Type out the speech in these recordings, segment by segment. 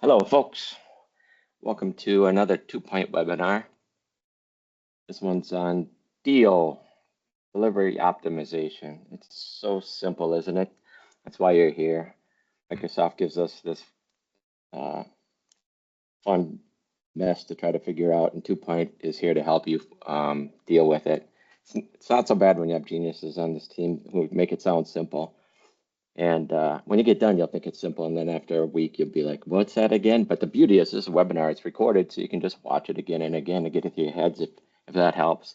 Hello, folks. Welcome to another 2-Point webinar. This one's on DO, delivery optimization. It's so simple, isn't it? That's why you're here. Microsoft gives us this fun mess to try to figure out, and 2-Point is here to help you deal with it. It's not so bad when you have geniuses on this team who make it sound simple. And when you get done, you'll think it's simple. And then after a week, you'll be like, what's that again? But the beauty is this webinar, it's recorded, so you can just watch it again and again to get it through your heads if that helps.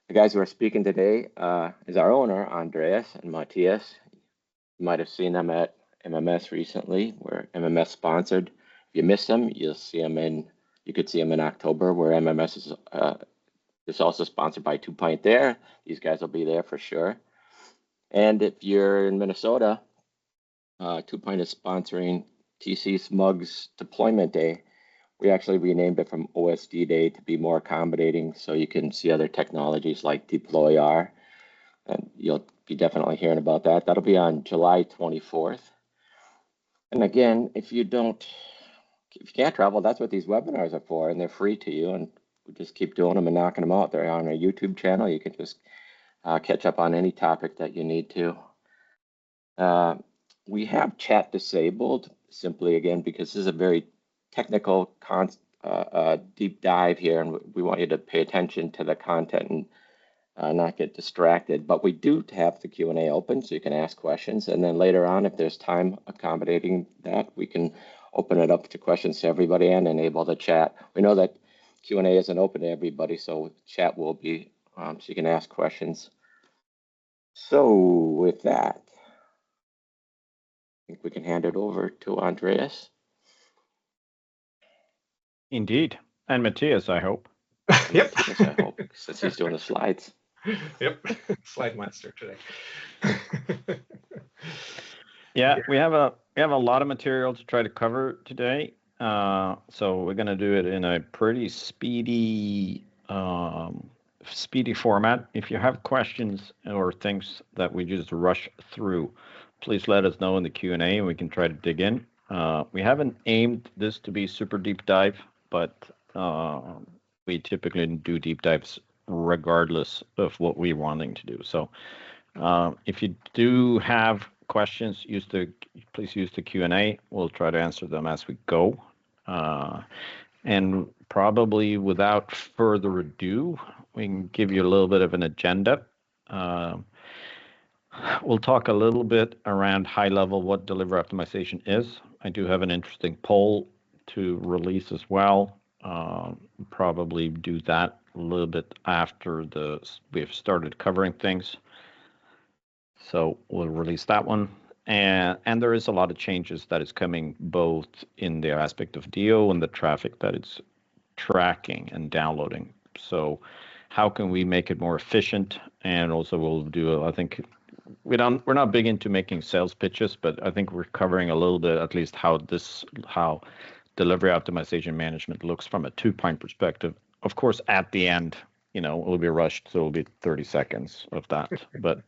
The guys who are speaking today is our owner, Andreas and Mattias. You might have seen them at MMS recently, where MMS sponsored. If you missed them, you could see them in October, where MMS is also sponsored by 2-Point there. These guys will be there for sure. And if you're in Minnesota, 2-Point is sponsoring TC Smug's Deployment Day. We actually renamed it from OSD Day to be more accommodating, so you can see other technologies like DeployR, and you'll be definitely hearing about that. That'll be on July 24th. And again, if you can't travel, that's what these webinars are for, and they're free to you, and we just keep doing them and knocking them out. They're on our YouTube channel. You can just catch up on any topic that you need to. We have chat disabled simply again because this is a very technical deep dive here, and we want you to pay attention to the content and not get distracted. But we do have the Q&A open, so you can ask questions, and then later on, if there's time accommodating that, we can open it up to questions to everybody and enable the chat. We know that Q&A isn't open to everybody, so chat will be, so you can ask questions. So with that, I think we can hand it over to Andreas. Indeed. And Mattias, I hope. Yep. Yes, I hope, since he's doing the slides. Yep. Slide master today. Yeah, we have a lot of material to try to cover today. So we're going to do it in a pretty speedy format. If you have questions or things that we just rush through, please let us know in the Q&A and we can try to dig in. We haven't aimed this to be super deep dive, but we typically do deep dives regardless of what we're wanting to do. So if you do have questions, please use the Q&A. We'll try to answer them as we go. And probably without further ado, we can give you a little bit of an agenda. We'll talk a little bit around high level what delivery optimization is. I do have an interesting poll to release as well. Probably do that a little bit after we've started covering things. So we'll release that one. And there is a lot of changes that is coming both in the aspect of DO and the traffic that it's tracking and downloading. So how can we make it more efficient? And also we'll do, I think, we're not big into making sales pitches, but I think we're covering a little bit, at least how delivery optimization management looks from a 2-Point perspective. Of course, at the end, it will be rushed, so it'll be 30 seconds of that. But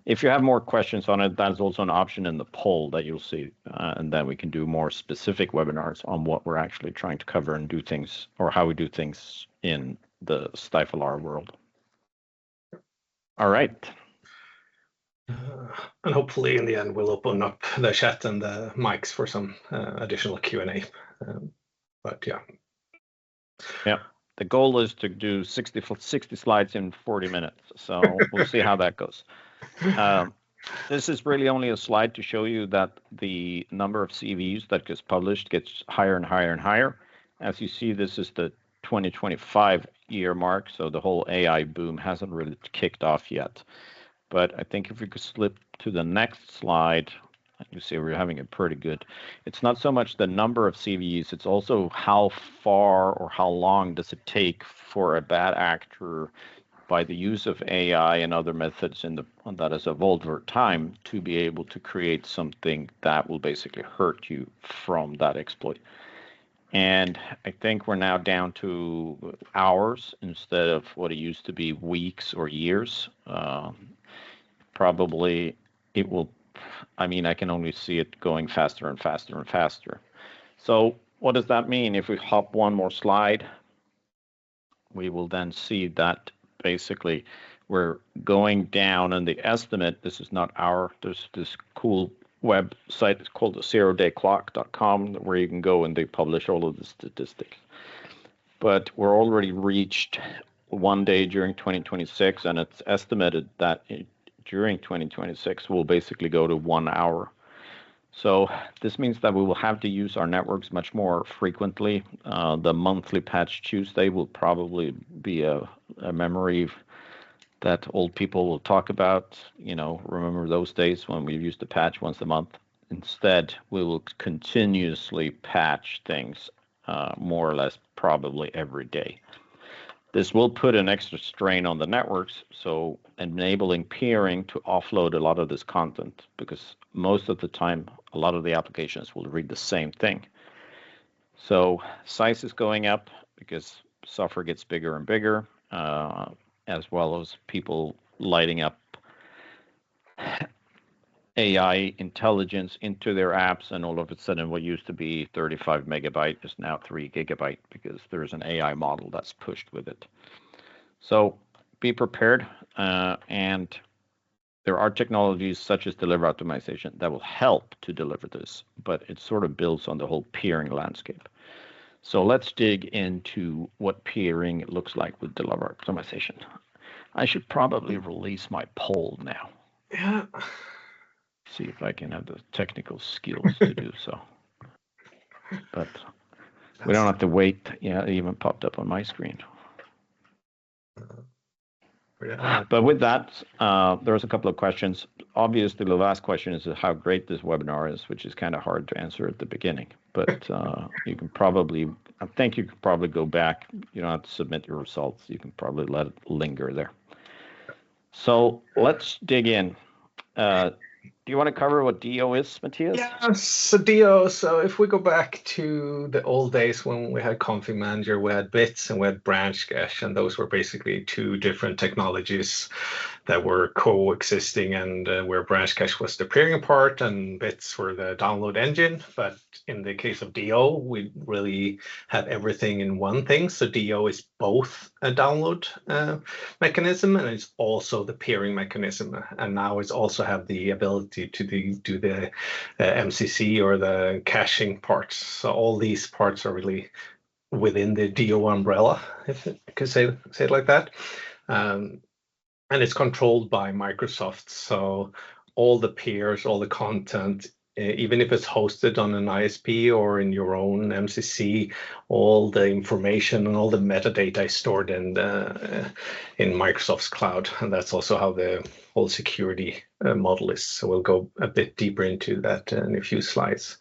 if you have more questions on it, that's also an option in the poll that you'll see, and then we can do more specific webinars on what we're actually trying to cover and do things, or how we do things in the Stifle world. All right. And hopefully in the end, we'll open up the chat and the mics for some additional Q&A. But yeah. Yeah. The goal is to do 60 slides in 40 minutes. So we'll see how that goes. This is really only a slide to show you that the number of CVs that gets published gets higher and higher and higher. As you see, this is the 2025 year mark. So the whole AI boom hasn't really kicked off yet. But I think if we could slip to the next slide, you see we're having a pretty good. It's not so much the number of CVs, it's also how far or how long does it take for a bad actor, by the use of AI and other methods that has evolved over time, to be able to create something that will basically hurt you from that exploit. And I think we're now down to hours instead of what it used to be weeks or years. Probably it will, I can only see it going faster and faster and faster. So what does that mean? If we hop one more slide, we will then see that basically we're going down in the estimate. This is not there's this cool website, it's called the zerodayclock.com, where you can go and they publish all of the statistics. But we're already reached 1 day during 2026, and it's estimated that during 2026 we'll basically go to 1 hour. So this means that we will have to use our networks much more frequently. The monthly patch Tuesday will probably be a memory that old people will talk about. Remember those days when we used to patch once a month? Instead, we will continuously patch things more or less probably every day. This will put an extra strain on the networks, so enabling peering to offload a lot of this content, because most of the time, a lot of the applications will read the same thing. So size is going up because software gets bigger and bigger, as well as people lighting up AI intelligence into their apps, and all of a sudden what used to be 35 megabyte is now 3 gigabyte because there's an AI model that's pushed with it. So be prepared, and there are technologies such as delivery optimization that will help to deliver this, but it sort of builds on the whole peering landscape. So let's dig into what peering looks like with delivery optimization. I should probably release my poll now. Yeah. See if I can have the technical skills to do so. But we don't have to wait. Yeah, it even popped up on my screen. But with that, there's a couple of questions. Obviously, the last question is how great this webinar is, which is kind of hard to answer at the beginning. But you can probably go back. You don't have to submit your results. You can probably let it linger there. So let's dig in. Do you want to cover what DO is, Mattias? Yeah, so DO, so if we go back to the old days when we had Config Manager, we had bits and we had branch cache, and those were basically two different technologies that were coexisting, and where branch cache was the peering part and bits were the download engine. But in the case of DO, we really have everything in one thing. So DO is both a download mechanism, and it's also the peering mechanism. And now it's also have the ability to do the MCC or the caching parts. So all these parts are really within the DO umbrella, if I could say it like that. And it's controlled by Microsoft. So all the peers, all the content, even if it's hosted on an ISP or in your own MCC, all the information and all the metadata is stored in Microsoft's cloud. And that's also how the whole security model is. So we'll go a bit deeper into that in a few slides.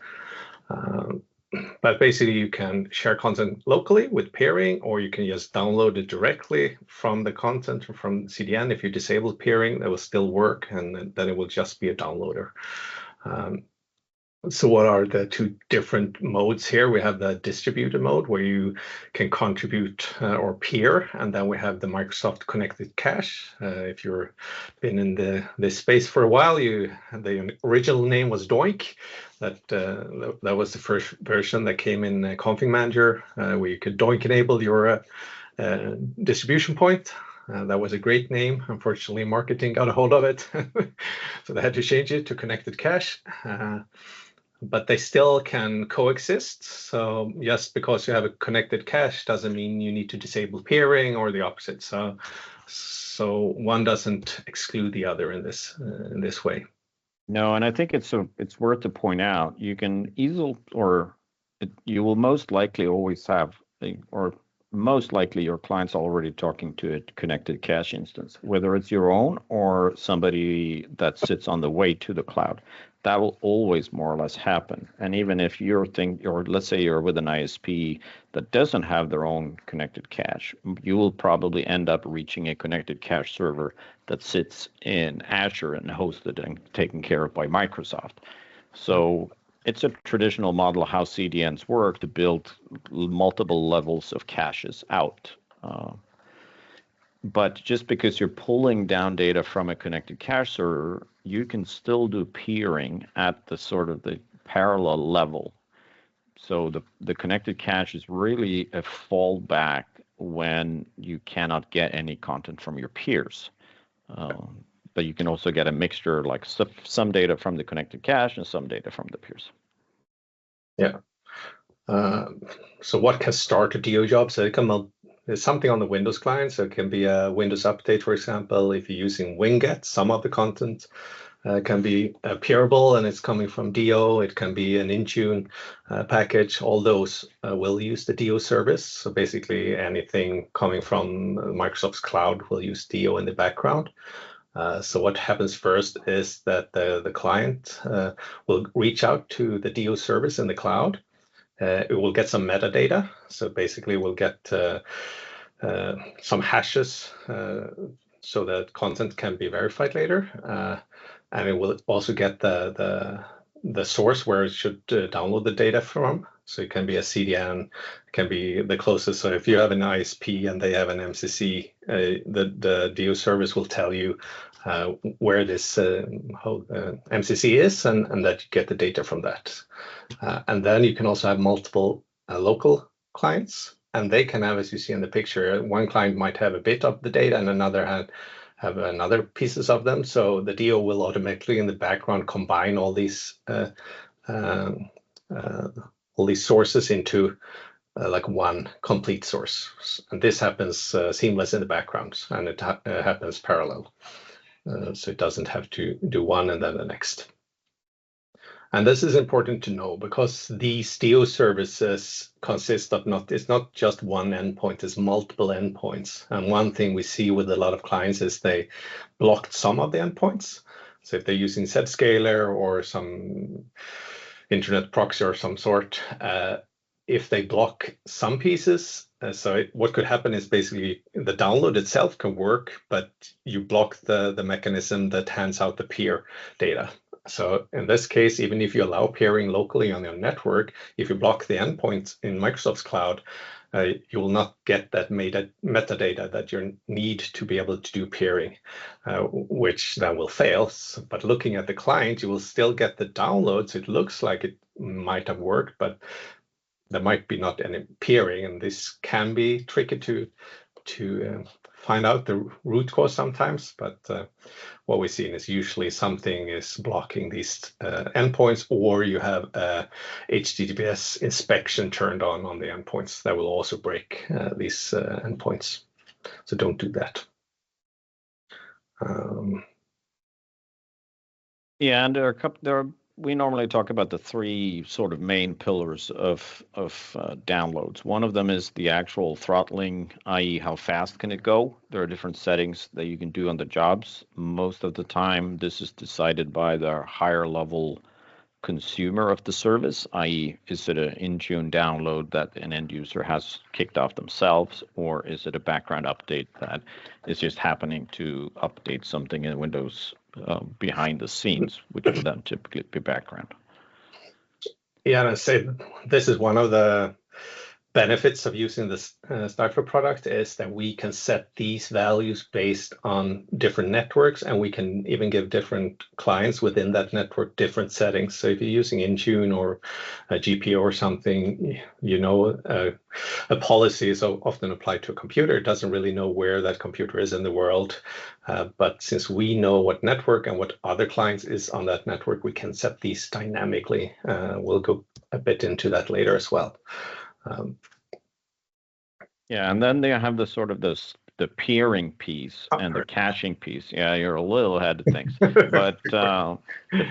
But basically, you can share content locally with peering, or you can just download it directly from the content or from CDN. If you disable peering, that will still work, and then it will just be a downloader. So what are the two different modes here? We have the distributed mode where you can contribute or peer, and then we have the Microsoft Connected Cache. If you've been in this space for a while, the original name was Doink. That was the first version that came in Config Manager, where you could Doink enable your distribution point. That was a great name. Unfortunately, marketing got a hold of it, so they had to change it to Connected Cache. But they still can coexist. So just because you have a connected cache doesn't mean you need to disable peering or the opposite. So one doesn't exclude the other in this way. No, and I think it's worth to point out, you can easily, you will most likely always have, or most likely your client's already talking to a connected cache instance, whether it's your own or somebody that sits on the way to the cloud. That will always more or less happen. And even if or let's say you're with an ISP that doesn't have their own connected cache, you will probably end up reaching a connected cache server that sits in Azure and hosted and taken care of by Microsoft. So it's a traditional model of how CDNs work to build multiple levels of caches out. But just because you're pulling down data from a connected cache server, you can still do peering at the sort of the parallel level. So the connected cache is really a fallback when you cannot get any content from your peers. But you can also get a mixture, like some data from the connected cache and some data from the peers. Yeah. So what can start a DO job? So there's something on the Windows client. So it can be a Windows update, for example. If you're using Winget, some of the content can be peerable and it's coming from DO. It can be an Intune package. All those will use the DO service. So basically anything coming from Microsoft's cloud will use DO in the background. So what happens first is that the client will reach out to the DO service in the cloud. It will get some metadata. So basically we'll get some hashes so that content can be verified later. And it will also get the source where it should download the data from. So it can be a CDN, it can be the closest. So if you have an ISP and they have an MCC, the DO service will tell you where this MCC is and that you get the data from that. And then you can also have multiple local clients, and they can have, as you see in the picture, one client might have a bit of the data and another have another pieces of them. So the DO will automatically in the background combine all these sources into like one complete source. And this happens seamless in the background, and it happens parallel. So it doesn't have to do one and then the next. And this is important to know because these DO services consist of it's not just one endpoint, it's multiple endpoints. And one thing we see with a lot of clients is they blocked some of the endpoints. So if they're using Zscaler or some internet proxy or some sort, if they block some pieces, what could happen is basically the download itself can work, but you block the mechanism that hands out the peer data. So in this case, even if you allow peering locally on your network, if you block the endpoints in Microsoft's cloud, you will not get that metadata that you need to be able to do peering, which then will fail. But looking at the client, you will still get the downloads. It looks like it might have worked, but there might be not any peering, and this can be tricky to find out the root cause sometimes. But what we're seeing is usually something is blocking these endpoints, or you have a HTTPS inspection turned on the endpoints that will also break these endpoints. So don't do that. Yeah, and we normally talk about the three sort of main pillars of downloads. One of them is the actual throttling, i.e. how fast can it go? There are different settings that you can do on the jobs. Most of the time, this is decided by the higher level consumer of the service, i.e. is it an Intune download that an end user has kicked off themselves, or is it a background update that is just happening to update something in Windows behind the scenes, which would then typically be background. Yeah, and I say this is one of the benefits of using this Stifler product is that we can set these values based on different networks, and we can even give different clients within that network different settings. So if you're using Intune or a GPO or something, a policy is often applied to a computer. It doesn't really know where that computer is in the world. But since we know what network and what other clients is on that network, we can set these dynamically. We'll go a bit into that later as well. Yeah, and then they have the peering piece and the caching piece. Yeah, you're a little ahead of things. But the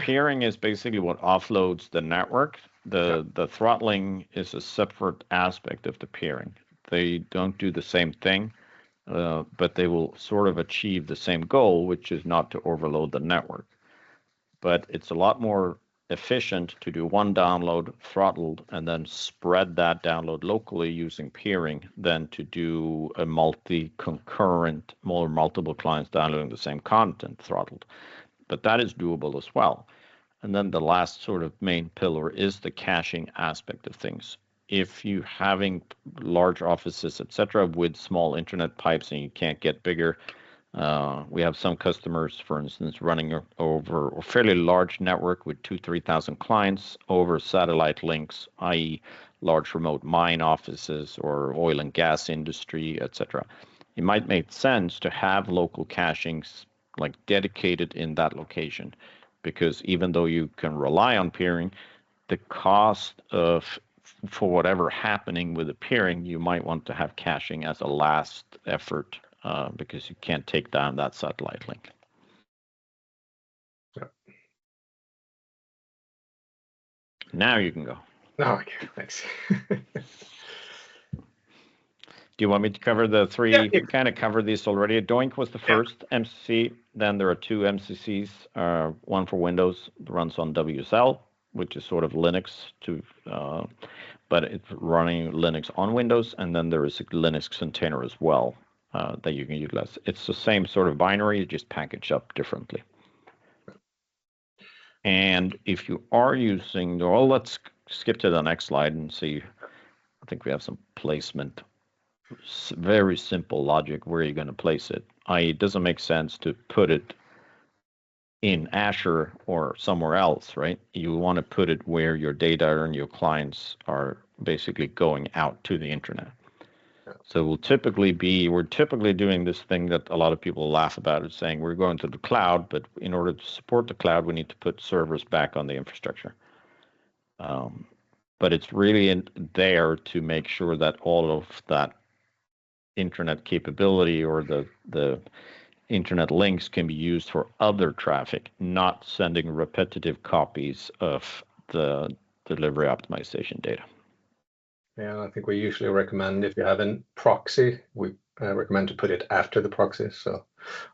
peering is basically what offloads the network. The throttling is a separate aspect of the peering. They don't do the same thing, but they will sort of achieve the same goal, which is not to overload the network. But it's a lot more efficient to do one download throttled and then spread that download locally using peering than to do a multi-concurrent, multiple clients downloading the same content throttled. But that is doable as well. And then the last sort of main pillar is the caching aspect of things. If you're having large offices, etc., with small internet pipes and you can't get bigger, We have some customers, for instance, running over a fairly large network with 2,000-3,000 clients over satellite links, i.e. large remote mine offices or oil and gas industry, etc. It might make sense to have local cachings like dedicated in that location, because even though you can rely on peering, the cost for whatever happening with the peering, you might want to have caching as a last effort, because you can't take down that satellite link. Yep. Now you can go. Oh, okay, thanks. Do you want me to cover the three? Yeah. We kind of covered this already. Doink was the first MCC. Then there are two MCCs. One for Windows, runs on WSL, which is sort of Linux but it's running Linux on Windows. And then there is a Linux container as well that you can utilize. It's the same sort of binary, just packaged up differently. And if you are using, well, let's skip to the next slide and see. I think we have some placement. Very simple logic where you're going to place it. It doesn't make sense to put it in Azure or somewhere else, right? You want to put it where your data and your clients are basically going out to the internet. So we're typically doing this thing that a lot of people laugh about, is saying we're going to the cloud, but in order to support the cloud, we need to put servers back on the infrastructure. But it's really there to make sure that all of that internet capability or the internet links can be used for other traffic, not sending repetitive copies of the delivery optimization data. Yeah, I think we usually recommend, if you have a proxy, we recommend to put it after the proxy, so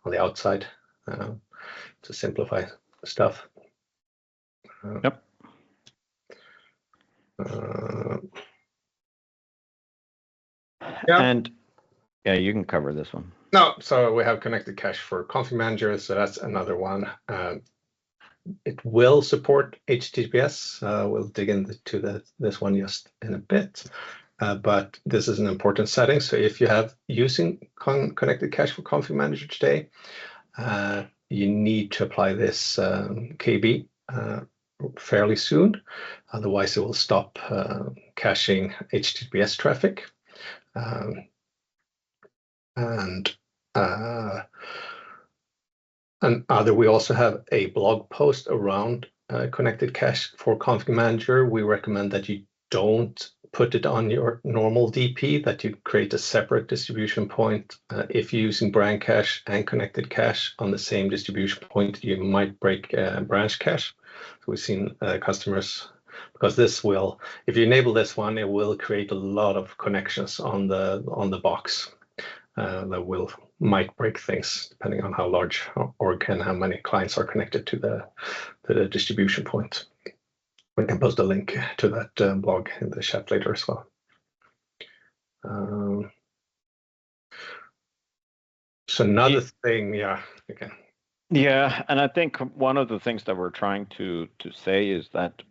on the outside, to simplify stuff. Yep. Yeah. And yeah, you can cover this one. No, so we have connected cache for Config Manager, so that's another one. It will support HTTPS. We'll dig into this one just in a bit, but this is an important setting. So if you have using connected cache for Config Manager today, you need to apply this KB fairly soon. Otherwise, it will stop caching HTTPS traffic. We also have a blog post around connected cache for Config Manager. We recommend that you don't put it on your normal DP, that you create a separate distribution point. If you're using branch cache and connected cache on the same distribution point, you might break branch cache. So we've seen customers, because this will, if you enable this one, it will create a lot of connections on the box that might break things depending on how large org and how many clients are connected to the distribution point. We can post a link to that blog in the chat later as well. So another thing, yeah, again. Yeah, and I think one of the things that we're trying to say is that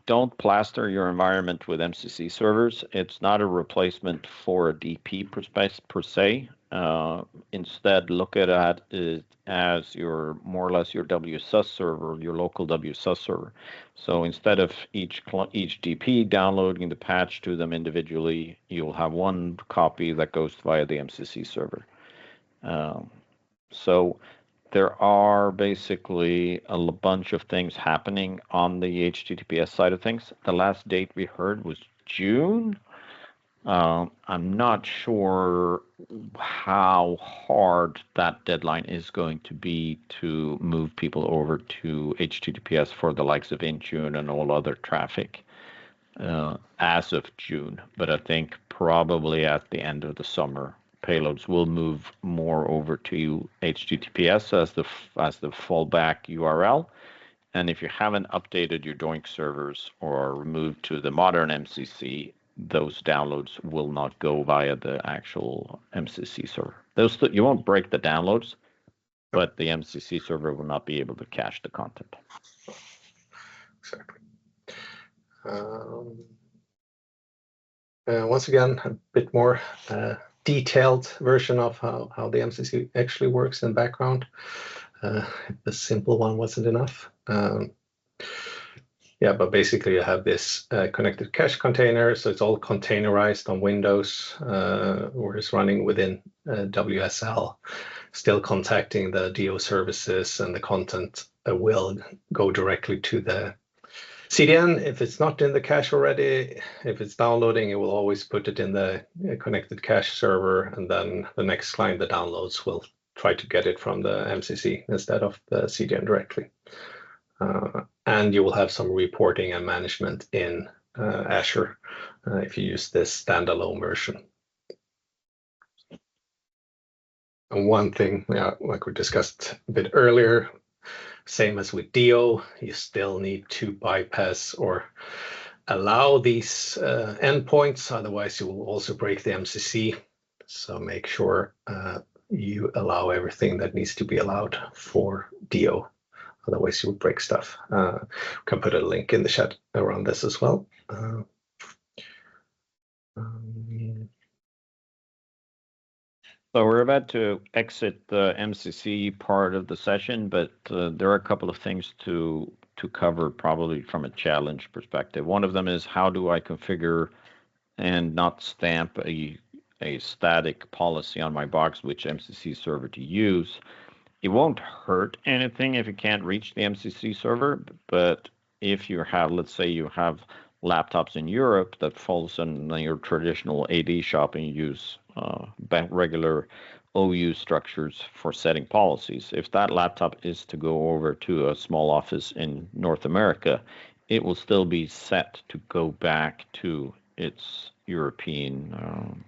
don't plaster your environment with MCC servers. It's not a replacement for a DP per se. Instead, look at it as more or less your WSUS server, your local WSUS server. So instead of each DP downloading the patch to them individually, you'll have one copy that goes via the MCC server. So there are basically a bunch of things happening on the HTTPS side of things. The last date we heard was June. I'm not sure how hard that deadline is going to be to move people over to HTTPS for the likes of Intune and all other traffic as of June. But I think probably at the end of the summer, payloads will move more over to HTTPS as the fallback URL. And if you haven't updated your Doink servers or moved to the modern MCC, those downloads will not go via the actual MCC server. You won't break the downloads, but the MCC server will not be able to cache the content. Exactly. Once again, a bit more detailed version of how the MCC actually works in the background. The simple one wasn't enough. Yeah, but basically you have this connected cache container, so it's all containerized on Windows, or it's running within WSL, still contacting the DO services, and the content will go directly to the CDN. If it's not in the cache already, if it's downloading, it will always put it in the connected cache server, and then the next client that downloads will try to get it from the MCC instead of the CDN directly. And you will have some reporting and management in Azure if you use this standalone version. And one thing, like we discussed a bit earlier, same as with DO, you still need to bypass or allow these endpoints, otherwise you will also break the MCC. So make sure you allow everything that needs to be allowed for DO. Otherwise, you would break stuff. Can put a link in the chat around this as well. So we're about to exit the MCC part of the session, but there are a couple of things to cover probably from a challenge perspective. One of them is, how do I configure and not stamp a static policy on my box which MCC server to use? It won't hurt anything if you can't reach the MCC server, but if you have, let's say you have laptops in Europe that falls in your traditional AD shop and you use regular OU structures for setting policies. If that laptop is to go over to a small office in North America, it will still be set to go back to its European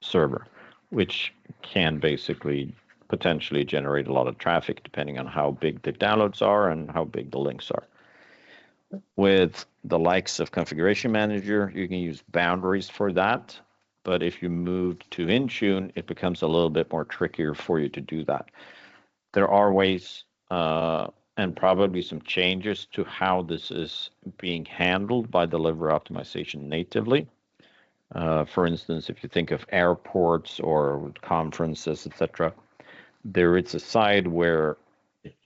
server, which can basically potentially generate a lot of traffic depending on how big the downloads are and how big the links are. With the likes of Configuration Manager, you can use boundaries for that. But if you move to Intune, it becomes a little bit more trickier for you to do that. There are ways and probably some changes to how this is being handled by Delivery Optimization natively. For instance, if you think of airports or conferences, etc., there is a side where,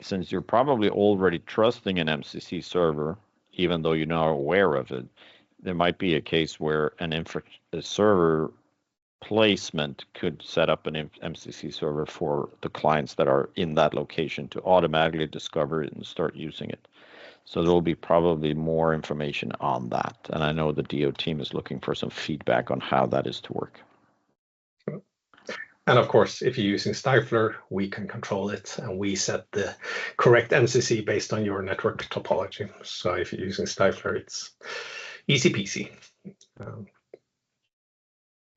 since you're probably already trusting an MCC server, even though you're not aware of it, there might be a case where a server placement could set up an MCC server for the clients that are in that location to automatically discover it and start using it. So there will be probably more information on that. And I know the DO team is looking for some feedback on how that is to work. And of course, if you're using Stifler, we can control it, and we set the correct MCC based on your network topology. So if you're using Stifler, it's easy peasy.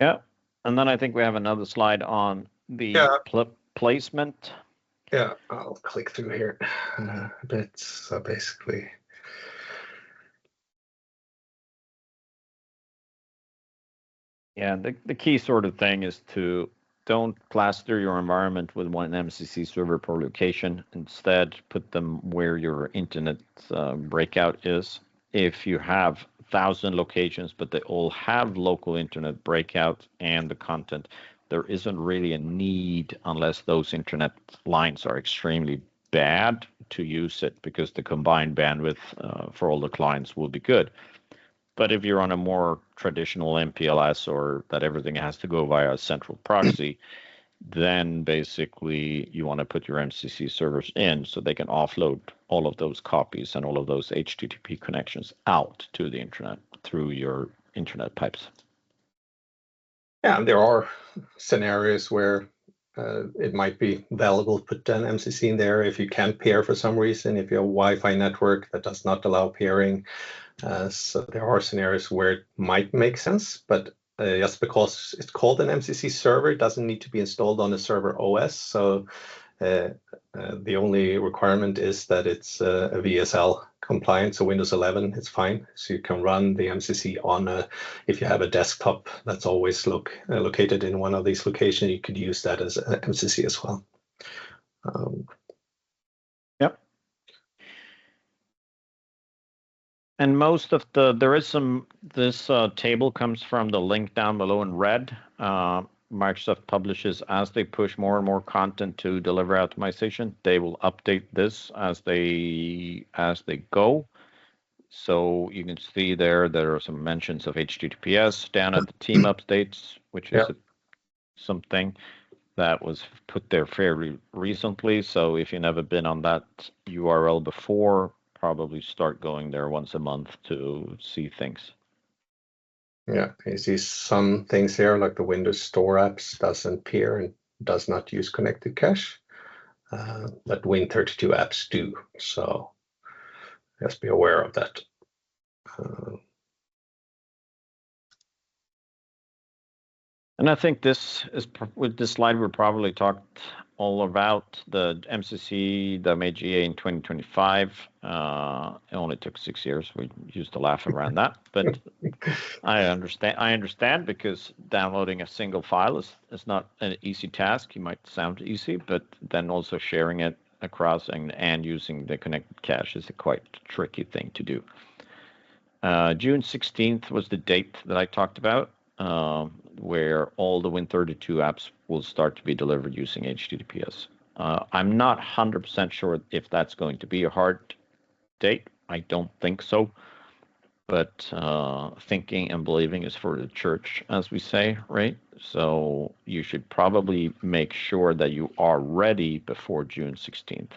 Yeah, and then I think we have another slide on the placement. Yeah, I'll click through here a bit. So basically, yeah, the key sort of thing is to don't plaster your environment with one MCC server per location. Instead, put them where your internet breakout is. If you have 1,000 locations, but they all have local internet breakout and the content, there isn't really a need, unless those internet lines are extremely bad, to use it, because the combined bandwidth for all the clients will be good. But if you're on a more traditional MPLS, or that everything has to go via a central proxy, then basically you want to put your MCC servers in so they can offload all of those copies and all of those HTTP connections out to the internet through your internet pipes. Yeah, and there are scenarios where it might be valuable to put an MCC in there if you can't pair for some reason, if you have a Wi-Fi network that does not allow pairing. So there are scenarios where it might make sense, but just because it's called an MCC server, it doesn't need to be installed on the server OS. So the only requirement is that it's a VSL compliant, so Windows 11, it's fine. So you can run the MCC on if you have a desktop that's always located in one of these locations, you could use that as an MCC as well. Yep. And most of this table comes from the link down below in red. Microsoft publishes, as they push more and more content to delivery optimization, they will update this as they go. So you can see there are some mentions of HTTPS down at the team updates, which is something that was put there fairly recently. So if you've never been on that URL before, probably start going there once a month to see things. Yeah, you see some things here, like the Windows Store apps doesn't appear and does not use connected cache, but Win32 apps do. So just be aware of that. And I think with this slide, we probably talked all about the MCC that made GA in 2025. It only took 6 years. We used to laugh around that, but I understand because downloading a single file is not an easy task. It might sound easy, but then also sharing it across and using the connected cache is a quite tricky thing to do. June 16th was the date that I talked about, where all the Win32 apps will start to be delivered using HTTPS. I'm not 100% sure if that's going to be a hard date. I don't think so. But thinking and believing is for the church, as we say, right? So you should probably make sure that you are ready before June 16th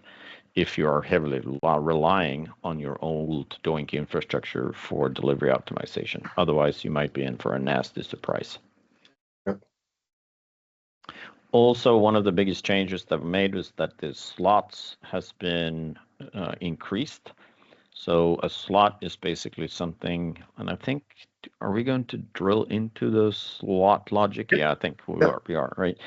if you are heavily relying on your old Doink infrastructure for delivery optimization. Otherwise, you might be in for a nasty surprise. Yep. Also, one of the biggest changes that were made was that the slots has been increased. So a slot is basically something, and I think, are we going to drill into the slot logic? Yeah, I think we are, right?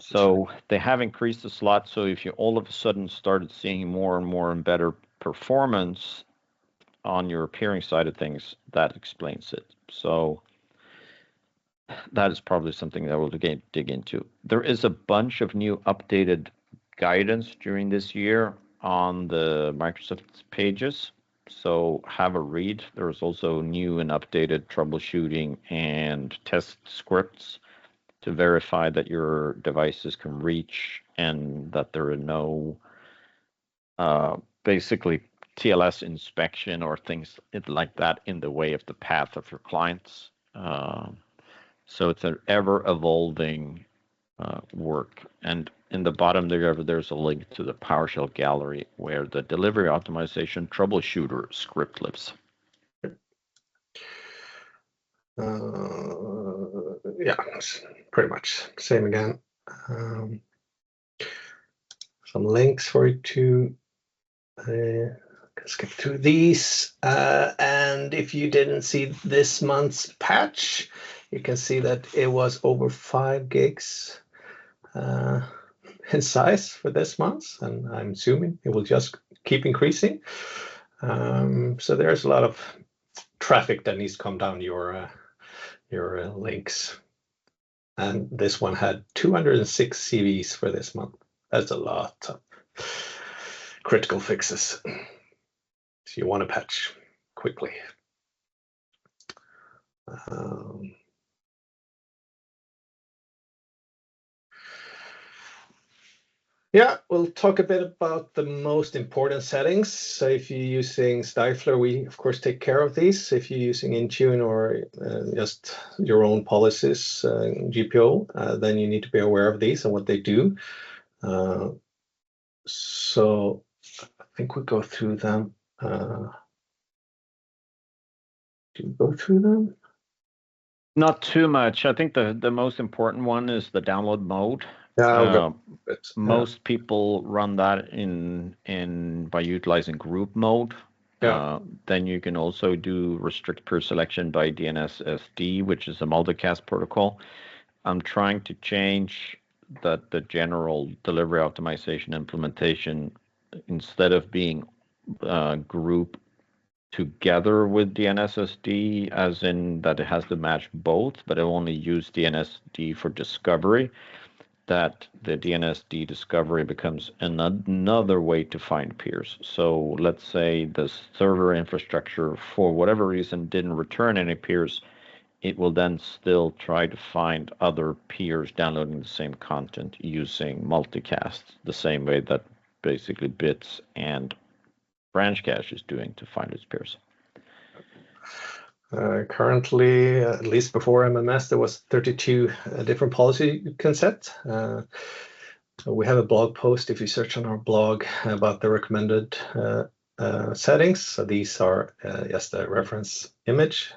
So they have increased the slot. So if you all of a sudden started seeing more and more and better performance on your peering side of things, that explains it. So that is probably something that we'll dig into. There is a bunch of new updated guidance during this year on the Microsoft pages. So have a read. There's also new and updated troubleshooting and test scripts to verify that your devices can reach and that there are no basically TLS inspection or things like that in the way of the path of your clients. So it's an ever evolving work. And in the bottom there's a link to the PowerShell gallery where the delivery optimization troubleshooter script lives. Yeah, pretty much same again. Some links for you to skip through these. And if you didn't see this month's patch, you can see that it was over 5 gigs in size for this month, and I'm assuming it will just keep increasing. So there's a lot of traffic that needs to come down your links. And this one had 206 CVs for this month. That's a lot of critical fixes. So you want to patch quickly. Yeah, we'll talk a bit about the most important settings. So if you're using Stifler, we of course take care of these. If you're using Intune or just your own policies, GPO, then you need to be aware of these and what they do. So I think we go through them. Do we go through them? Not too much. I think the most important one is the download mode. Most people run that in by utilizing group mode. Then you can also do restrict peer selection by DNS-SD, which is a multicast protocol. I'm trying to change that the general delivery optimization implementation, instead of being group together with DNS-SD, as in that it has to match both, but I only use DNS-SD for discovery, that the DNS-SD discovery becomes another way to find peers. So let's say the server infrastructure, for whatever reason, didn't return any peers it will then still try to find other peers downloading the same content using multicast, the same way that basically Bits and Branch Cache is doing to find its peers. Currently, at least before MMS, there was 32 different policies you can set. We have a blog post if you search on our blog about the recommended settings. So these are just a reference image.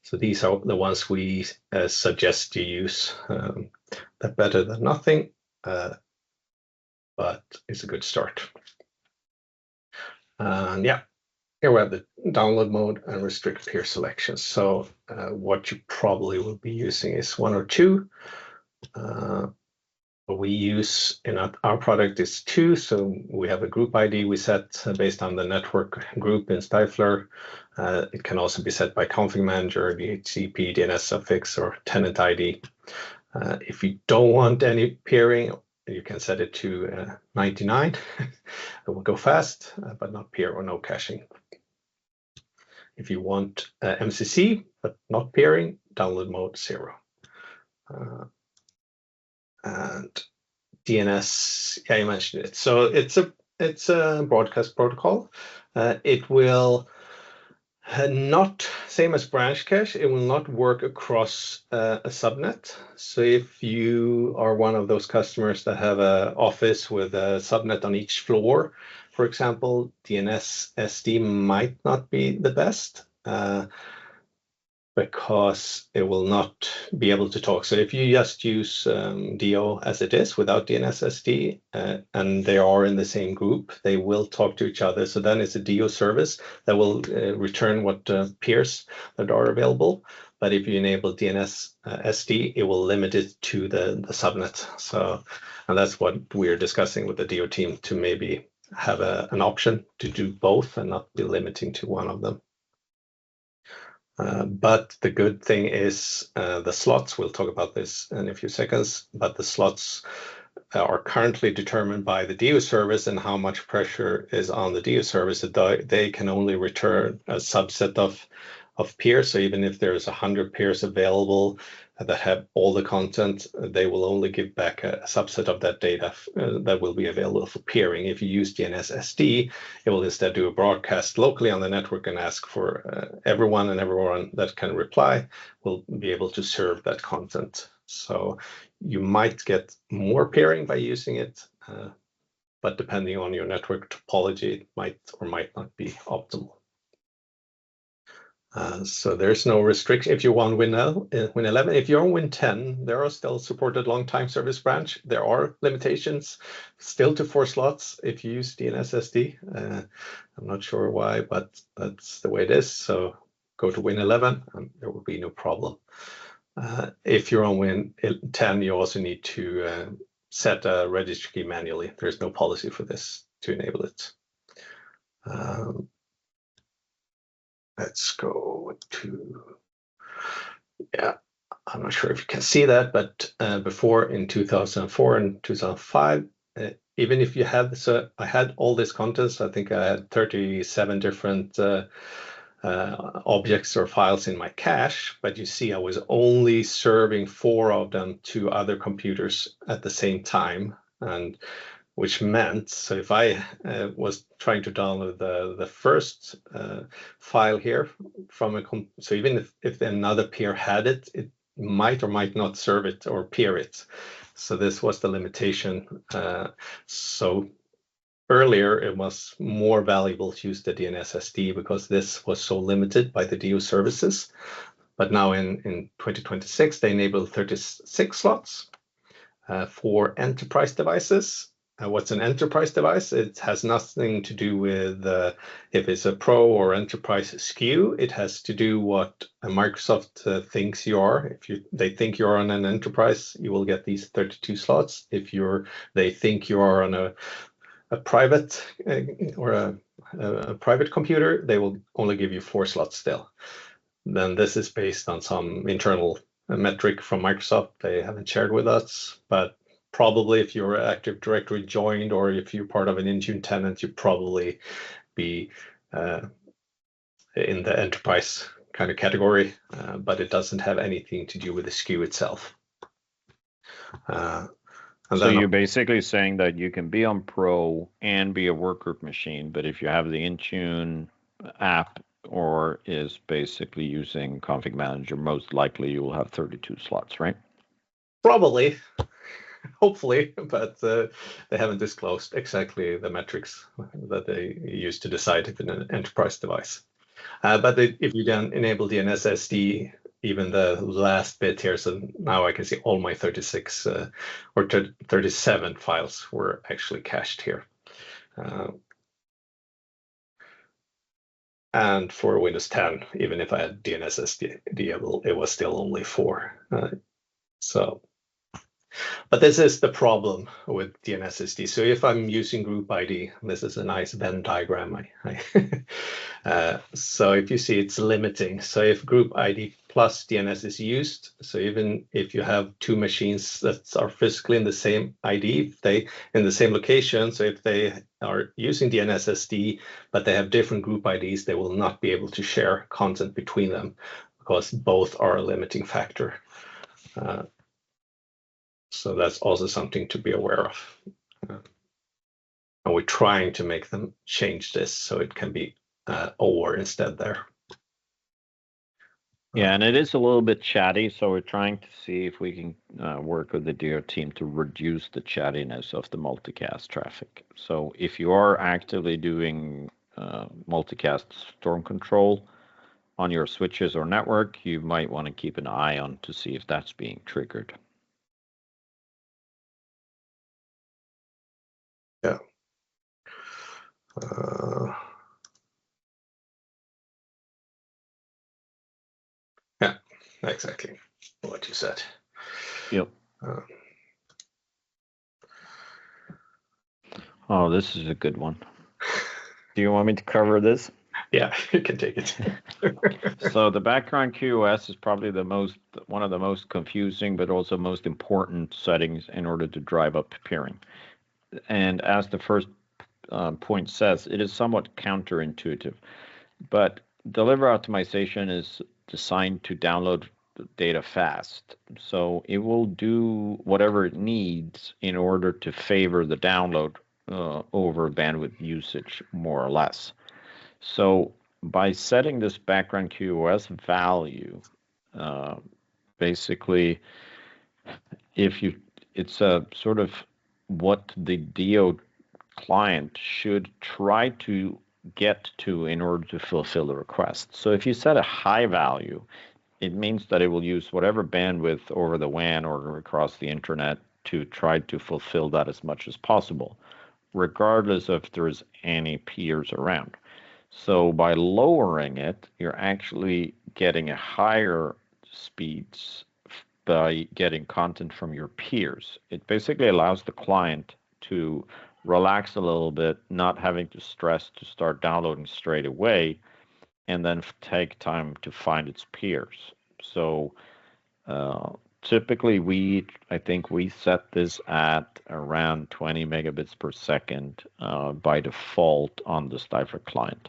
So these are the ones we suggest you use. They're better than nothing, but it's a good start. And yeah, here we have the download mode and restrict peer selections. So what you probably will be using is one or two. What we use in our product is two. So we have a group ID we set based on the network group in Stifler. It can also be set by config manager, DHCP, DNS suffix, or tenant ID. If you don't want any peering, you can set it to 99. It will go fast, but not peer or no caching. If you want MCC, but not peering, download mode 0. And DNS, yeah, you mentioned it. So it's a broadcast protocol. It will not, same as branch cache, it will not work across a subnet. So if you are one of those customers that have an office with a subnet on each floor, for example, DNS-SD might not be the best. Because it will not be able to talk. So if you just use DO as it is without DNS-SD and they are in the same group, they will talk to each other. So then it's a DO service that will return what peers that are available. But if you enable DNS-SD, it will limit it to the subnet. So, and that's what we're discussing with the DO team, to maybe have an option to do both and not be limiting to one of them. But the good thing is the slots, we'll talk about this in a few seconds, but the slots are currently determined by the DO service and how much pressure is on the DO service. They can only return a subset of peers. So even if there's 100 peers available that have all the content, they will only give back a subset of that data that will be available for peering. If you use DNS-SD, it will instead do a broadcast locally on the network and ask for everyone, and everyone that can reply will be able to serve that content. So you might get more peering by using it, but depending on your network topology, it might or might not be optimal. So there's no restriction. If you want Win 11, if you're on Win 10, there are still supported long-time service branch. There are limitations still to 4 slots if you use DNS-SD. I'm not sure why, but that's the way it is. So go to Win 11, and there will be no problem. If you're on Win 10, you also need to set a registry key manually. There's no policy for this to enable it. Let's go to, yeah, I'm not sure if you can see that, but before in 2004 and 2005, even if you had, so I had all this content, I think I had 37 different objects or files in my cache, but you see I was only serving 4 of them to other computers at the same time, and which meant, so if I was trying to download the first file here from so even if another peer had it, it might or might not serve it or peer it. So this was the limitation. So earlier, it was more valuable to use the DNS-SD because this was so limited by the DO services. But now in 2026, they enable 36 slots for enterprise devices. What's an enterprise device? It has nothing to do with if it's a pro or enterprise SKU. It has to do what Microsoft thinks you are. If they think you're on an enterprise, you will get these 32 slots. If they think you are on a private or a private computer, they will only give you 4 slots still. Then this is based on some internal metric from Microsoft they haven't shared with us, but probably if you're Active Directory joined or if you're part of an Intune tenant, you probably be in the enterprise kind of category, but it doesn't have anything to do with the SKU itself. So you're basically saying that you can be on Pro and be a workgroup machine, but if you have the Intune app or is basically using Config Manager, most likely you will have 32 slots, right? Probably, hopefully, but they haven't disclosed exactly the metrics that they use to decide if it's an enterprise device. But if you then enable DNS-SD, even the last bit here, so now I can see all my 36 or 37 files were actually cached here. And for Windows 10, even if I had DNS-SD, it was still only 4. But this is the problem with DNS-SD. So if I'm using group ID, this is a nice Venn diagram. So if you see, it's limiting. So if group ID plus DNS is used, so even if you have 2 machines that are physically in the same ID, if they in the same location, so if they are using DNS-SD, but they have different group IDs, they will not be able to share content between them because both are a limiting factor. So that's also something to be aware of. And we're trying to make them change this so it can be OR instead there. Yeah, and it is a little bit chatty, so we're trying to see if we can work with the DO team to reduce the chattiness of the multicast traffic. So if you are actively doing multicast storm control on your switches or network, you might want to keep an eye on to see if that's being triggered. Yeah. Yeah, exactly what you said. Yep. Oh, this is a good one. Do you want me to cover this? Yeah, you can take it. So the background QoS is probably one of the most confusing, but also most important settings in order to drive up peering. And as the first point says, it is somewhat counterintuitive. But deliver optimization is designed to download data fast. So it will do whatever it needs in order to favor the download over bandwidth usage, more or less. So by setting this background QoS value, basically, it's a sort of what the DO client should try to get to in order to fulfill the request. So if you set a high value, it means that it will use whatever bandwidth over the WAN or across the internet to try to fulfill that as much as possible, regardless of if there's any peers around. So by lowering it, you're actually getting a higher speeds by getting content from your peers. It basically allows the client to relax a little bit, not having to stress to start downloading straight away, and then take time to find its peers. So typically I think we set this at around 20 megabits per second by default on the Stifler client.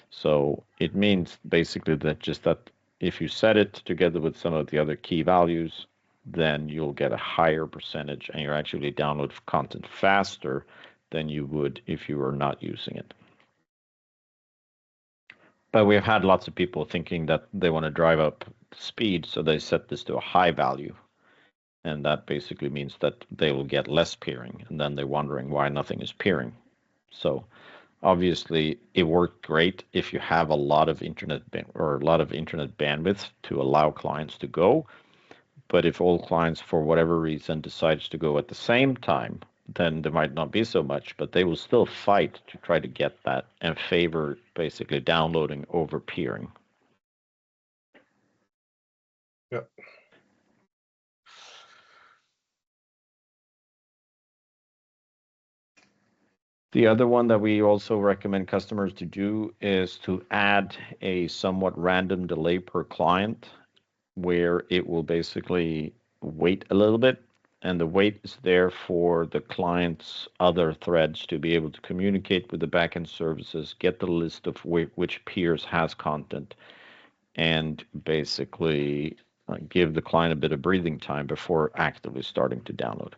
So it means basically that if you set it together with some of the other key values, then you'll get a higher percentage and you're actually download content faster than you would if you were not using it. But we've had lots of people thinking that they want to drive up speed, so they set this to a high value. And that basically means that they will get less peering, and then they're wondering why nothing is peering. So obviously, it worked great if you have a lot of internet bandwidth to allow clients to go. But if all clients, for whatever reason, decides to go at the same time, then there might not be so much, but they will still fight to try to get that and favor basically downloading over peering. Yep. The other one that we also recommend customers to do is to add a somewhat random delay per client, where it will basically wait a little bit, and the wait is there for the client's other threads to be able to communicate with the backend services, get the list of which peers has content, and basically give the client a bit of breathing time before actively starting to download.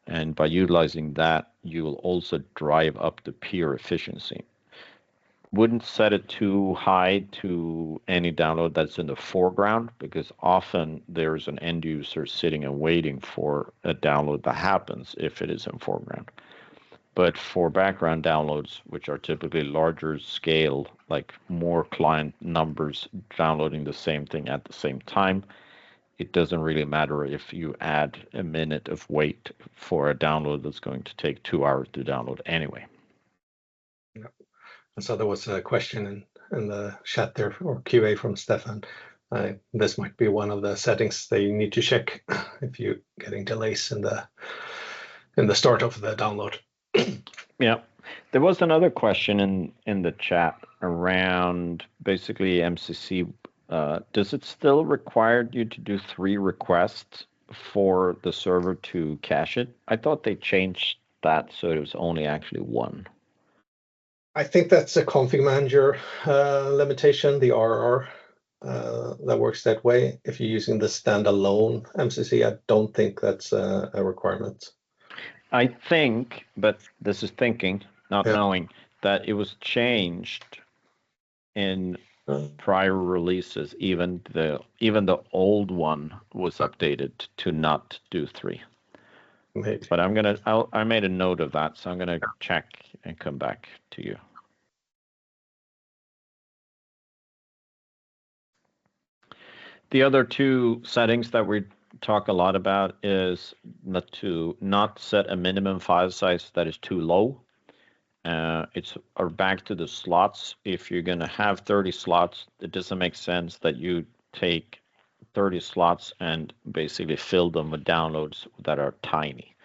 And by utilizing that, you will also drive up the peer efficiency. Wouldn't set it too high to any download that's in the foreground, because often there's an end user sitting and waiting for a download that happens if it is in foreground. But for background downloads, which are typically larger scale, like more client numbers downloading the same thing at the same time, it doesn't really matter if you add a minute of wait for a download that's going to take 2 hours to download anyway. Yeah. And so there was a question in the chat there, or QA from Stefan. This might be one of the settings that you need to check if you're getting delays in the start of the download. Yeah, there was another question in the chat around basically MCC. Does it still require you to do 3 requests for the server to cache it? I thought they changed that so it was only actually 1. I think that's a config manager limitation, the RR, that works that way. If you're using the standalone MCC, I don't think that's a requirement. I think, but this is thinking, not knowing, that it was changed in prior releases. Even the old one was updated to not do 3. Maybe. But I made a note of that, so I'm gonna check and come back to you. The other 2 settings that we talk a lot about is not set a minimum file size that is too low. It's back to the slots. If you're going to have 30 slots, it doesn't make sense that you take 30 slots and basically fill them with downloads that are tiny.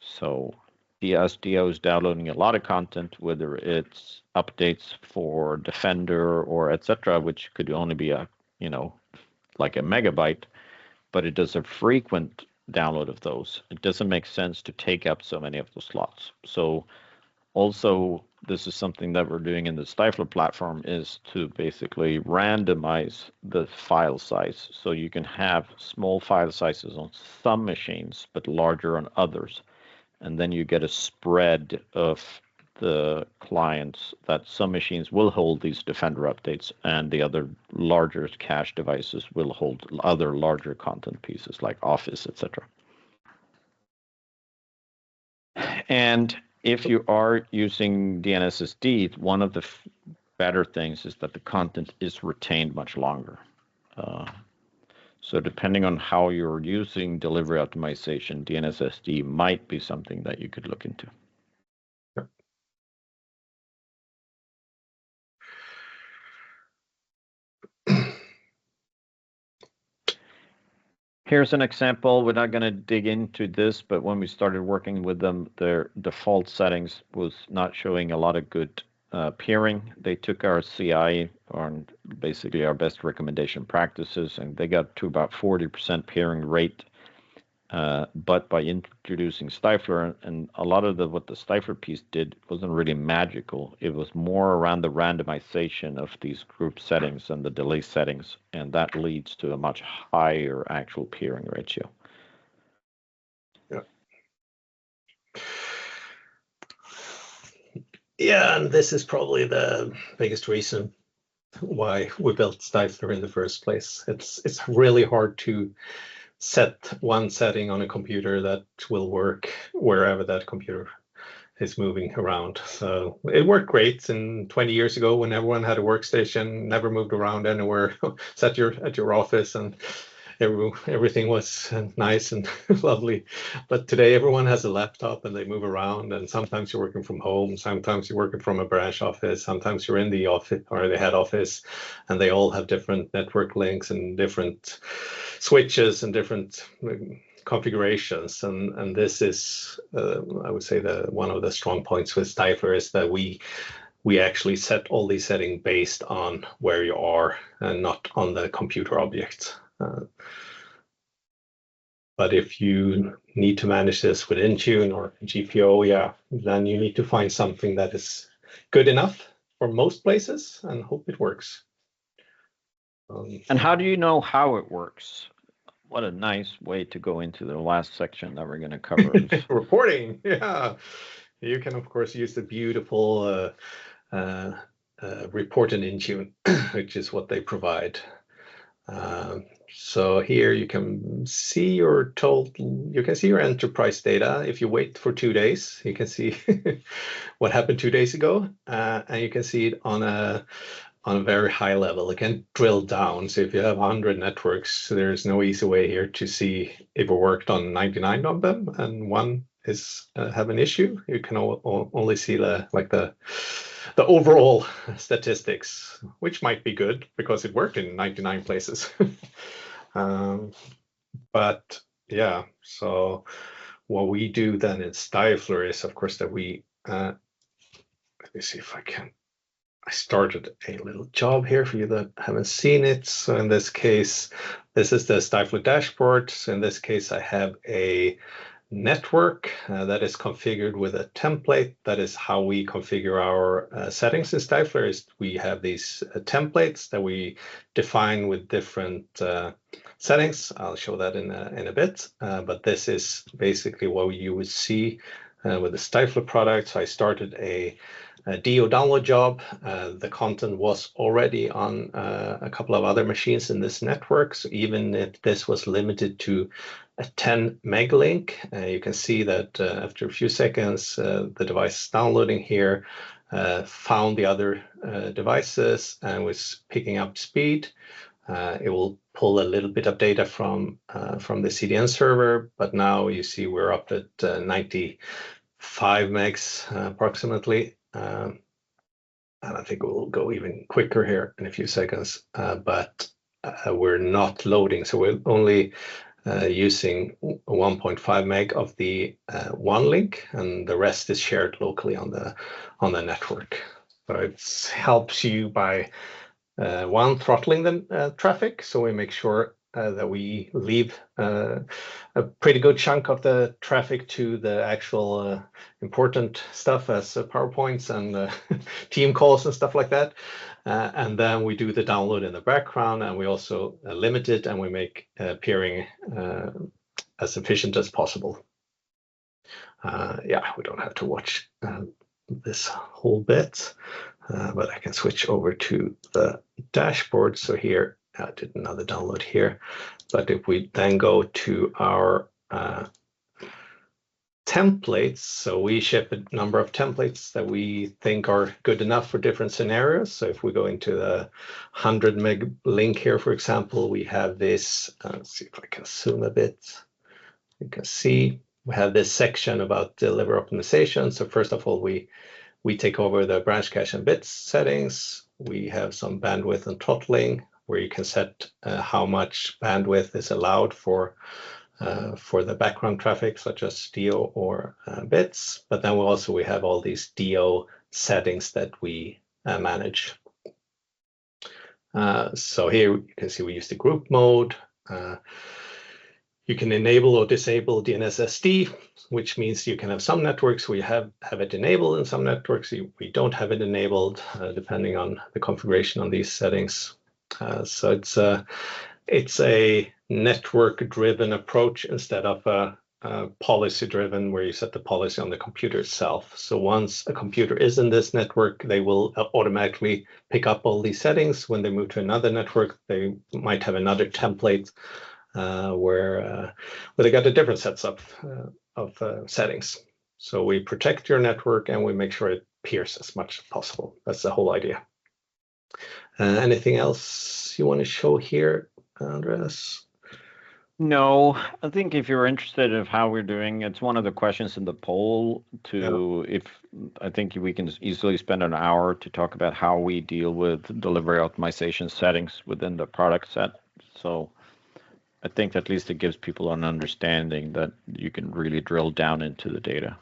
So the SDO is downloading a lot of content, whether it's updates for Defender or etc., which could only be like a megabyte, but it does a frequent download of those. It doesn't make sense to take up so many of the slots. So also, this is something that we're doing in the Stifler platform, is to basically randomize the file size. So you can have small file sizes on some machines, but larger on others. And then you get a spread of the clients that some machines will hold these Defender updates and the other larger cache devices will hold other larger content pieces like Office, etc. And if you are using DNS-SD, one of the better things is that the content is retained much longer. So depending on how you're using delivery optimization, DNS-SD might be something that you could look into. Here's an example. We're not going to dig into this, but when we started working with them, their default settings was not showing a lot of good peering. They took our CI, or basically our best recommendation practices, and they got to about 40% peering rate. But by introducing Stifler, and a lot of what the Stifler piece did wasn't really magical. It was more around the randomization of these group settings and the delay settings, and that leads to a much higher actual peering ratio. Yeah, and this is probably the biggest reason why we built Stifler in the first place. It's really hard to set one setting on a computer that will work wherever that computer is moving around. So it worked great 20 years ago when everyone had a workstation, never moved around anywhere, sat at your office, and everything was nice and lovely. But today everyone has a laptop and they move around, and sometimes you're working from home, sometimes you're working from a branch office, sometimes you're in the office or the head office, and they all have different network links and different switches and different configurations. And this is I would say one of the strong points with Stifler is that we actually set all these settings based on where you are and not on the computer object. But if you need to manage this with Intune or GPO, then you need to find something that is good enough for most places and hope it works. And how do you know how it works? What a nice way to go into the last section that we're going to cover. Reporting, yeah. You can, of course, use the beautiful report in Intune, which is what they provide. So here you can see your total, you can see your enterprise data. If you wait for 2 days, you can see what happened 2 days ago, and you can see it on a very high level. It can drill down. So if you have 100 networks, there's no easy way here to see if it worked on 99 of them and one is have an issue. You can only see the overall statistics, which might be good because it worked in 99 places. But yeah, so what we do then in Stifler is, of course, that we let me see if I can. I started a little job here for you that haven't seen it. So in this case, this is the Stifler dashboard. So in this case, I have a network that is configured with a template. That is how we configure our settings in Stifler. Is we have these templates that we define with different settings. I'll show that in a bit. But this is basically what you would see with the Stifler product. So I started a DO download job. The content was already on a couple of other machines in this network. So even if this was limited to a 10 meg link, you can see that after a few seconds, the device downloading here found the other devices and was picking up speed. It will pull a little bit of data from the CDN server, but now you see we're up at 95 megs approximately. And I think we'll go even quicker here in a few seconds, but we're not loading. So we're only using 1.5 meg of the one link, and the rest is shared locally on the network. So it helps you by one, throttling the traffic. So we make sure that we leave a pretty good chunk of the traffic to the actual important stuff as PowerPoints and team calls and stuff like that. And then we do the download in the background, and we also limit it, and we make peering as efficient as possible. Yeah, we don't have to watch this whole bit, but I can switch over to the dashboard. So here, I did another download here, but if we then go to our templates, so we ship a number of templates that we think are good enough for different scenarios. So if we go into the 100 meg link here, for example, we have this, let's see if I can zoom a bit. You can see we have this section about delivery optimization. So first of all, we take over the branch cache and bits settings. We have some bandwidth and throttling, where you can set how much bandwidth is allowed for the background traffic, such as DO or bits. But then we have all these DO settings that we manage. So here you can see we use the group mode. You can enable or disable DNS-SD, which means you can have some networks where you have it enabled, and some networks we don't have it enabled, depending on the configuration on these settings. So it's a network-driven approach instead of a policy-driven, where you set the policy on the computer itself. So once a computer is in this network, they will automatically pick up all these settings. When they move to another network, they might have another template where they got a different sets of settings. So we protect your network and we make sure it peers as much as possible. That's the whole idea. Anything else you want to show here, Andreas? No, I think if you're interested in how we're doing, it's one of the questions in the poll I think we can easily spend an hour to talk about how we deal with delivery optimization settings within the product set. So I think at least it gives people an understanding that you can really drill down into the data.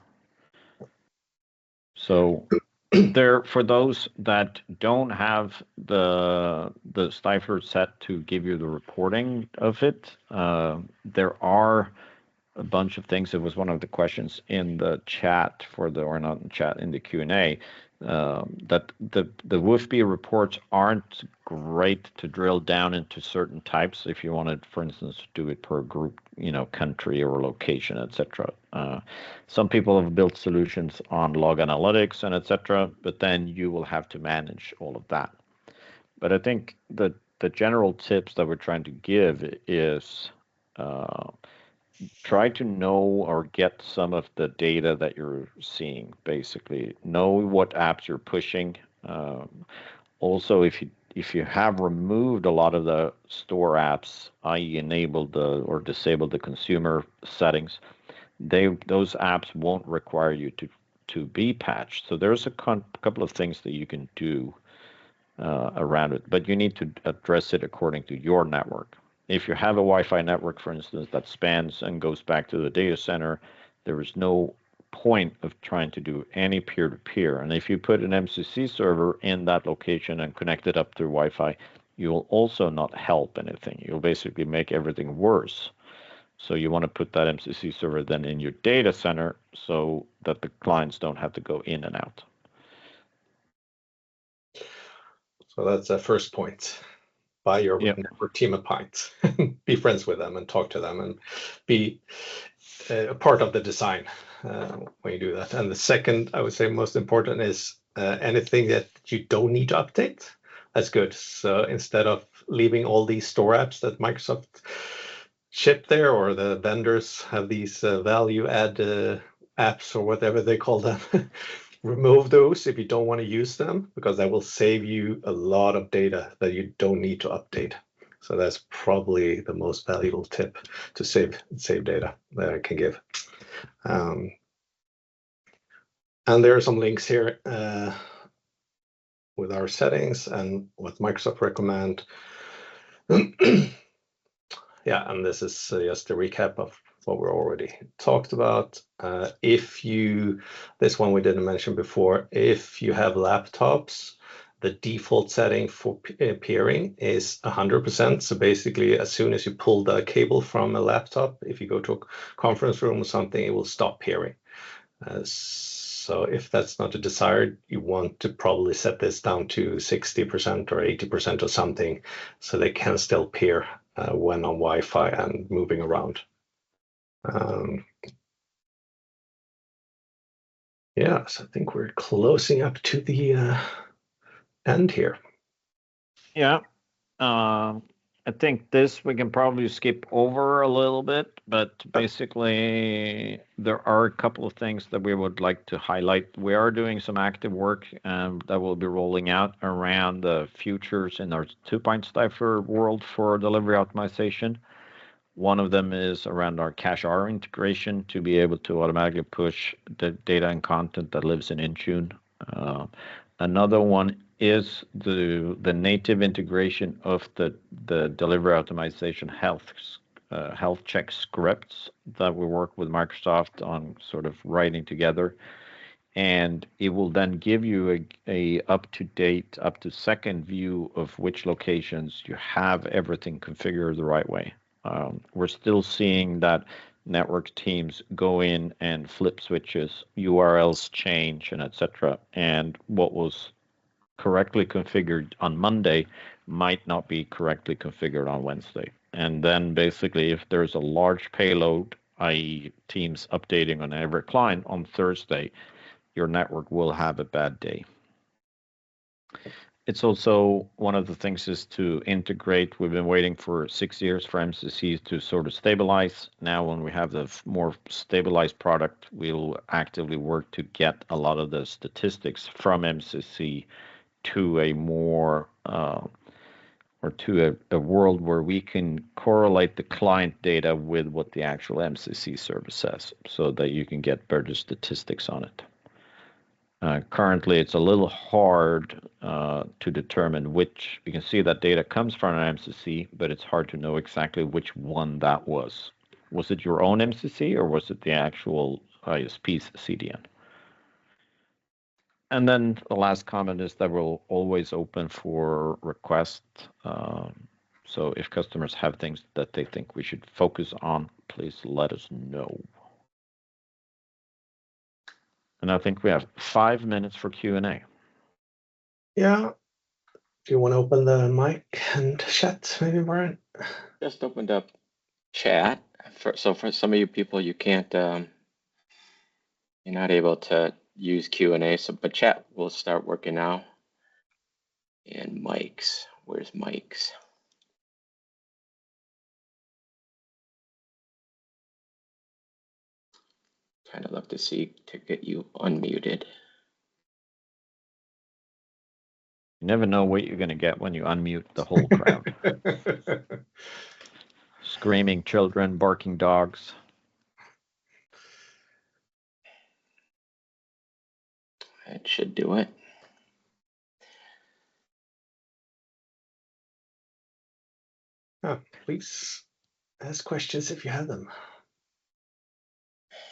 So there, for those that don't have the Stifler set to give you the reporting of it, there are a bunch of things. It was one of the questions in the chat or not in the chat, in the Q&A, that the WFB reports aren't great to drill down into certain types. If you wanted, for instance, to do it per group, country or location, etc. Some people have built solutions on log analytics and etc., but then you will have to manage all of that. But I think that the general tips that we're trying to give is try to know or get some of the data that you're seeing. Basically, know what apps you're pushing. Also, if you have removed a lot of the store apps, i.e., enabled or disabled the consumer settings, those apps won't require you to be patched. So there's a couple of things that you can do around it, but you need to address it according to your network. If you have a Wi-Fi network, for instance, that spans and goes back to the data center, there is no point of trying to do any peer-to-peer. And if you put an MCC server in that location and connect it up through Wi-Fi, you will also not help anything. You'll basically make everything worse. So you want to put that MCC server then in your data center so that the clients don't have to go in and out. So that's a first point. Buy your network team a pint, be friends with them and talk to them and be a part of the design when you do that. And the second, I would say most important is anything that you don't need to update, that's good. So instead of leaving all these store apps that Microsoft ship there, or the vendors have these value add apps or whatever they call them, remove those if you don't want to use them, because that will save you a lot of data that you don't need to update. So that's probably the most valuable tip to save data that I can give. And there are some links here with our settings and what Microsoft recommend. Yeah, and this is just a recap of what we already talked about. This one we didn't mention before, if you have laptops, the default setting for peering is 100%. So basically, as soon as you pull the cable from a laptop, if you go to a conference room or something, it will stop peering. So if that's not a desired, you want to probably set this down to 60% or 80% or something, so they can still peer when on Wi-Fi and moving around. Yeah, so I think we're closing up to the end here. Yeah, I think this we can probably skip over a little bit, but basically there are a couple of things that we would like to highlight. We are doing some active work that will be rolling out around the futures in our 2-point cipher world for delivery optimization. One of them is around our cache R integration to be able to automatically push the data and content that lives in Intune. Another one is the native integration of the delivery optimization health check scripts that we work with Microsoft on sort of writing together. And it will then give you a up-to-date, up-to-second view of which locations you have everything configured the right way. We're still seeing that network teams go in and flip switches, URLs change, and etc. And what was correctly configured on Monday might not be correctly configured on Wednesday. And then basically, if there's a large payload, i.e. teams updating on every client on Thursday, your network will have a bad day. It's also one of the things is to integrate. We've been waiting for 6 years for MCCs to sort of stabilize. Now, when we have the more stabilized product, we'll actively work to get a lot of the statistics from MCC to a more or to a world where we can correlate the client data with what the actual MCC service says, so that you can get better statistics on it. Currently, it's a little hard to determine which. You can see that data comes from an MCC, but it's hard to know exactly which one that was. Was it your own MCC or was it the actual ISP's CDN? And then the last comment is that we're always open for requests So if customers have things that they think we should focus on, please let us know. And I think we have 5 minutes for Q&A. Yeah. Do you want to open the mic and chat, maybe, Brian? Just opened up chat. So for some of you people, you can't, you're not able to use Q&A. So, but chat will start working now. And mics, where's mics? Trying to look to see to get you unmuted. You never know what you're going to get when you unmute the whole crowd. Screaming children, barking dogs. It should do it. Oh, please ask questions if you have them.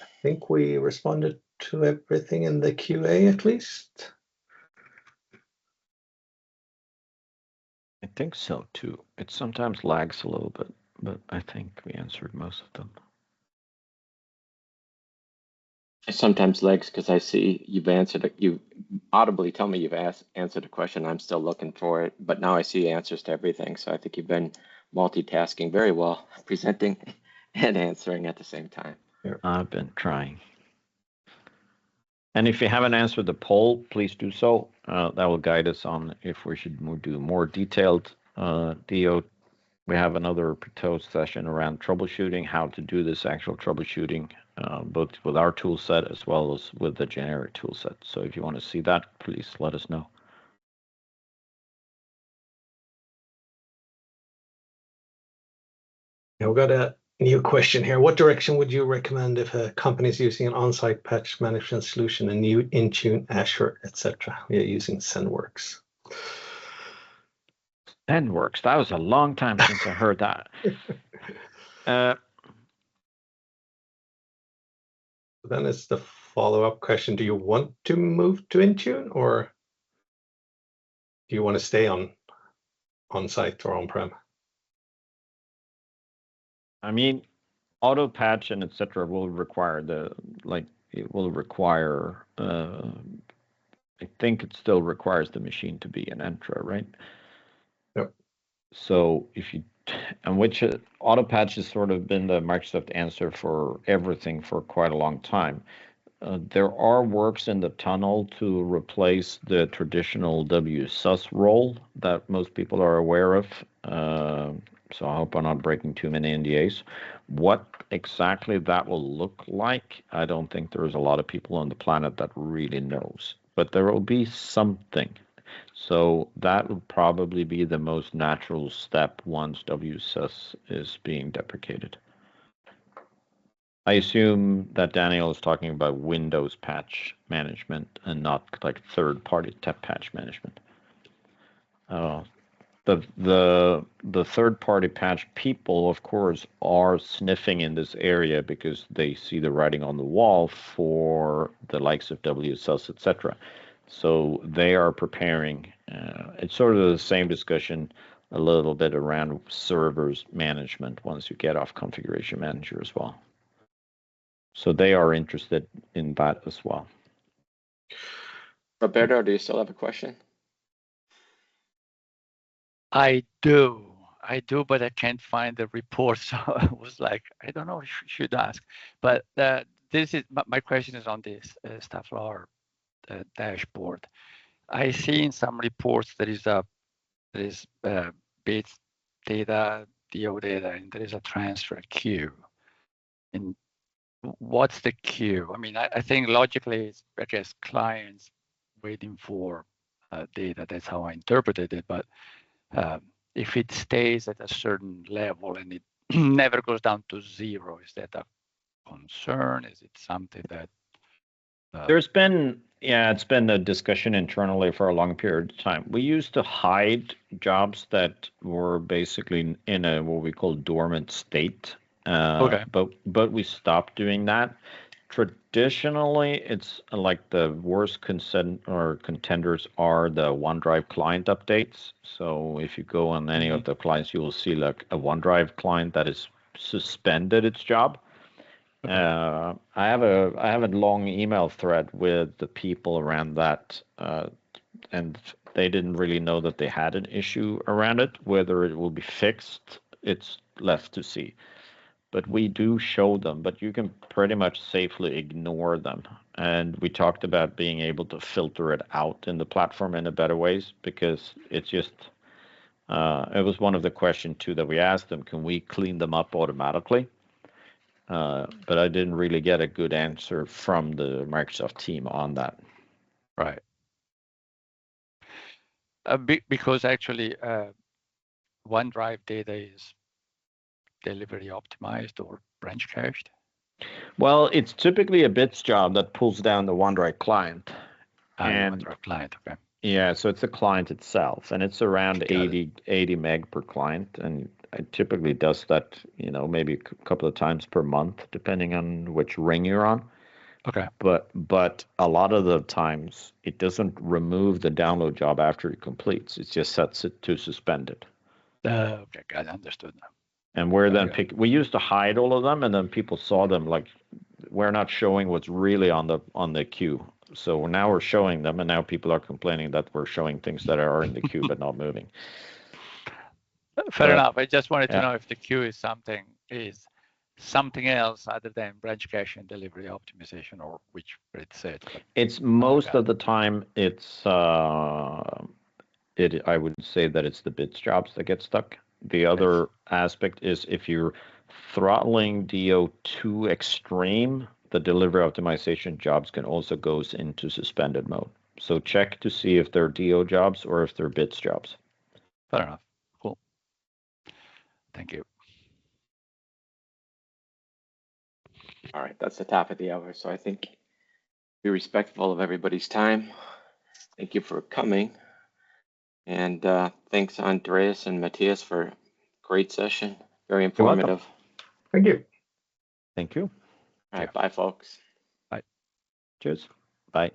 I think we responded to everything in the QA at least. I think so too. It sometimes lags a little bit, but I think we answered most of them. It sometimes lags because I see you've answered it. You audibly tell me you've answered a question. I'm still looking for it, but now I see answers to everything. So I think you've been multitasking very well, presenting and answering at the same time. Yeah. I've been trying. And if you haven't answered the poll, please do so. That will guide us on if we should do more detailed DO. We have another proposed session around troubleshooting, how to do this actual troubleshooting, both with our tool set as well as with the generic tool set. So if you want to see that, please let us know. Yeah, we've got a new question here. What direction would you recommend if a company is using an on-site patch management solution, a new Intune, Azure, etc.? We are using ZenWorks. ZenWorks. That was a long time since I heard that. Then it's the follow-up question. Do you want to move to Intune, or do you want to stay on-site or on-prem? I mean, auto patch and etc. will require I think it still requires the machine to be an Entra, right? Yep. So which auto patch has sort of been the Microsoft answer for everything for quite a long time. There are works in the tunnel to replace the traditional WSUS role that most people are aware of. So I hope I'm not breaking too many NDAs. What exactly that will look like, I don't think there's a lot of people on the planet that really knows. But there will be something. So that would probably be the most natural step once WSUS is being deprecated. I assume that Daniel is talking about Windows patch management and not like third-party patch management. The third-party patch people, of course, are sniffing in this area because they see the writing on the wall for the likes of WSUS, etc. So they are preparing. It's sort of the same discussion a little bit around servers management once you get off Configuration Manager as well. So they are interested in that as well. Roberto, do you still have a question? I do, but I can't find the report. So I was like, I don't know if I should ask. But my question is on this Staflor dashboard. I see in some reports there is bits data, DO data, and there is a transfer queue. And what's the queue? I mean, I think logically it's, I guess, clients waiting for data. That's how I interpreted it. But if it stays at a certain level and it never goes down to zero, is that a concern? Is it something that it's been a discussion internally for a long period of time. We used to hide jobs that were basically in a what we call dormant state. Okay. But we stopped doing that. Traditionally, it's like the worst contenders are the OneDrive client updates. So if you go on any of the clients, you will see like a OneDrive client that is suspended its job. Okay. I have a long email thread with the people around that, and they didn't really know that they had an issue around it. Whether it will be fixed, it's left to see. But we do show them, but you can pretty much safely ignore them. And we talked about being able to filter it out in the platform in a better ways, because it's just, it was one of the questions too that we asked them, can we clean them up automatically? But I didn't really get a good answer from the Microsoft team on that. Right. Because actually OneDrive data is delivery optimized or branch cached. Well, it's typically a bits job that pulls down the OneDrive client. And OneDrive client, okay. Yeah, so it's the client itself, and it's around 80 meg per client, and it typically does that, maybe a couple of times per month, depending on which ring you're on. Okay. But a lot of the times it doesn't remove the download job after it completes. It just sets it to suspended. Okay, got it, understood now. And we're then we used to hide all of them, and then people saw them like we're not showing what's really on the queue. So now we're showing them, and now people are complaining that we're showing things that are in the queue but not moving. Fair enough. I just wanted to know if the queue is something else other than branch cache and delivery optimization, or which it said. It's most of the time it's I would say that it's the bits jobs that get stuck. The other aspect is if you're throttling DO too extreme, the delivery optimization jobs can also go into suspended mode. So check to see if they're DO jobs or if they're bits jobs. Fair enough. Cool. Thank you. All right, that's the top of the hour. So I think be respectful of everybody's time. Thank you for coming. And thanks, Andreas and Mattias, for a great session. Very informative. Thank you. Thank you. All right, bye, folks. Bye. Cheers. Bye.